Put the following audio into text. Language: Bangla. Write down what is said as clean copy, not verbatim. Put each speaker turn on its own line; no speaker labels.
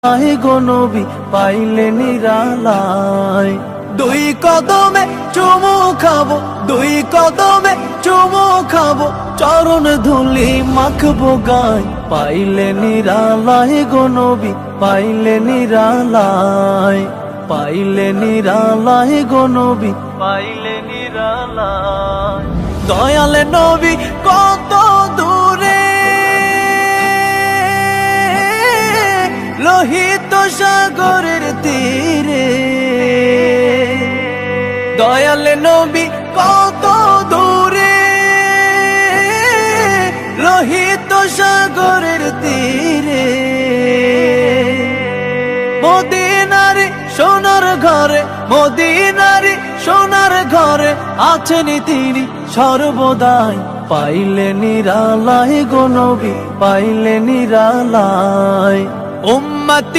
আহে গো নবী পাইলে নিরালায়। দুই কদমে চুমু খাবো, দুই কদমে চুমু খাবো, চরণ ধুলি মাখবো গায়। পাইলে নিরালায় গো নবী পাইলে নিরালায়, পাইলে নিরালায় গো নবী পাইলে নিরালায়। দয়াল নবী কত দূরে, লোহিত সাগরের তীরে। দয়াল নবী কত দূরে, লোহিত সাগরের তীরে। মদিনারে সোনার ঘরে, মদিনারে সোনার ঘরে আছেন তিনি সর্বদাই। পাইলে নিরালায় গো নবী পাইলে নিরালায়। উম্মতি